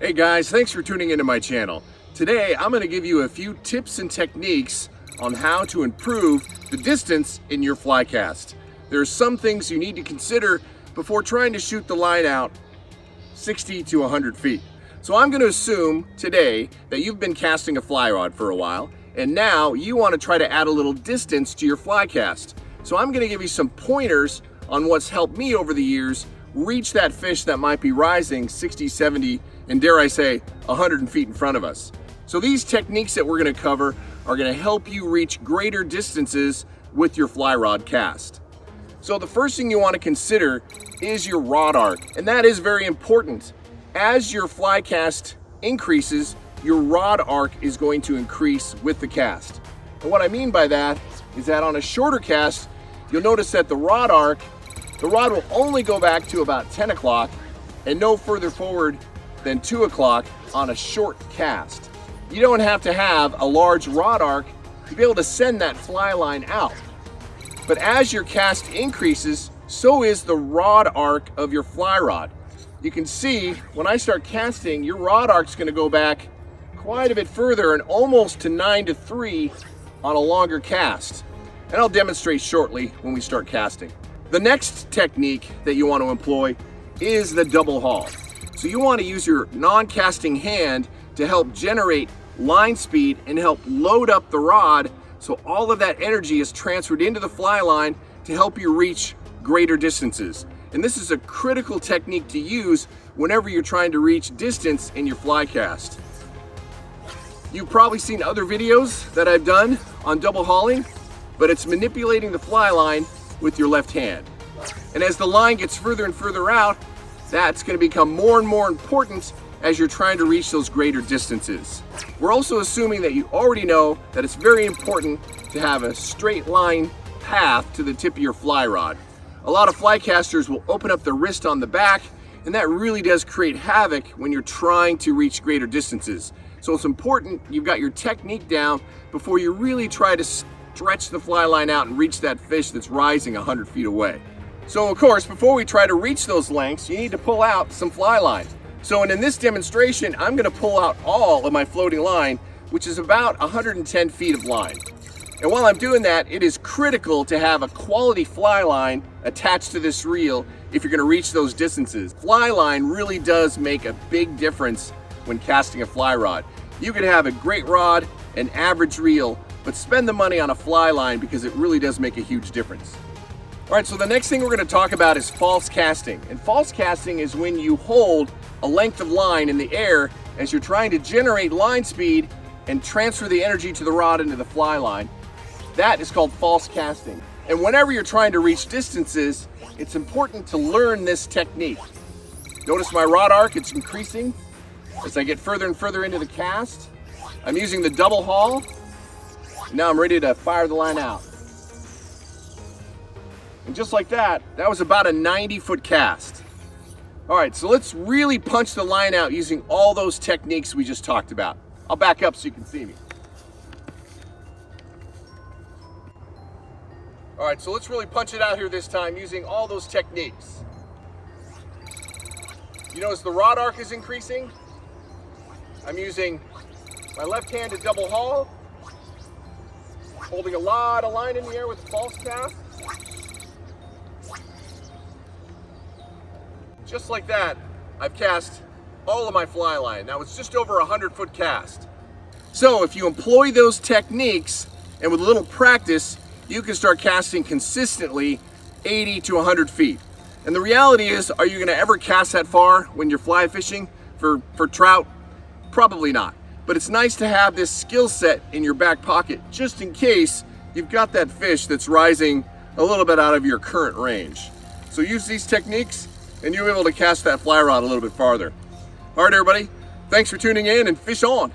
Hey guys, thanks for tuning into my channel. Today I'm going to give you a few tips and techniques on how to improve the distance in your fly cast. There are some things you need to consider before trying to shoot the line out 60 to 100 feet. So I'm going to assume today that you've been casting a fly rod for a while and now you want to try to add a little distance to your fly cast. So I'm going to give you some pointers on what's helped me over the years reach that fish that might be rising 60, 70, and dare I say 100 feet in front of us. So these techniques that we're going to cover are going to help you reach greater distances with your fly rod cast. So the first thing you want to consider is your rod arc, and that is very important. As your fly cast increases, your rod arc is going to increase with the cast. And what I mean by that is that on a shorter cast, you'll notice that the rod arc, the rod will only go back to about 10 o'clock and no further forward than 2 o'clock on a short cast. You don't have to have a large rod arc to be able to send that fly line out. But as your cast increases, so is the rod arc of your fly rod. You can see when I start casting, your rod arc's going to go back quite a bit further and almost to 9 to 3 on a longer cast. And I'll demonstrate shortly when we start casting. The next technique that you want to employ is the double haul. So you want to use your non-casting hand to help generate line speed and help load up the rod so all of that energy is transferred into the fly line to help you reach greater distances. And this is a critical technique to use whenever you're trying to reach distance in your fly cast. You've probably seen other videos that I've done on double hauling, but it's manipulating the fly line with your left hand. And as the line gets further and further out, that's going to become more and more important as you're trying to reach those greater distances. We're also assuming that you already know that it's very important to have a straight line path to the tip of your fly rod. A lot of fly casters will open up their wrist on the back, and that really does create havoc when you're trying to reach greater distances. So it's important you've got your technique down before you really try to stretch the fly line out and reach that fish that's rising 100 feet away. So of course, before we try to reach those lengths, you need to pull out some fly line. So in this demonstration, I'm going to pull out all of my floating line, which is about 110 feet of line. And while I'm doing that, it is critical to have a quality fly line attached to this reel if you're going to reach those distances. Fly line really does make a big difference when casting a fly rod. You can have a great rod, an average reel, but spend the money on a fly line because it really does make a huge difference. All right, so the next thing we're going to talk about is false casting. And false casting is when you hold a length of line in the air as you're trying to generate line speed and transfer the energy to the rod into the fly line. That is called false casting. And whenever you're trying to reach distances, it's important to learn this technique. Notice my rod arc, it's increasing as I get further and further into the cast. I'm using the double haul. Now I'm ready to fire the line out. And just like that, that was about a 90-foot cast. All right, so let's really punch the line out using all those techniques we just talked about. I'll back up so you can see me. All right, so let's really punch it out here this time using all those techniques. You notice the rod arc is increasing. I'm using my left hand to double haul, holding a lot of line in the air with the false cast. Just like that, I've cast all of my fly line. Now it's just over a 100-foot cast. So if you employ those techniques and with a little practice, you can start casting consistently 80 to 100 feet. And the reality is, are you gonna ever cast that far when you're fly fishing for trout? Probably not. But it's nice to have this skill set in your back pocket just in case you've got that fish that's rising a little bit out of your current range. So use these techniques and you'll be able to cast that fly rod a little bit farther. All right, everybody, thanks for tuning in and fish on.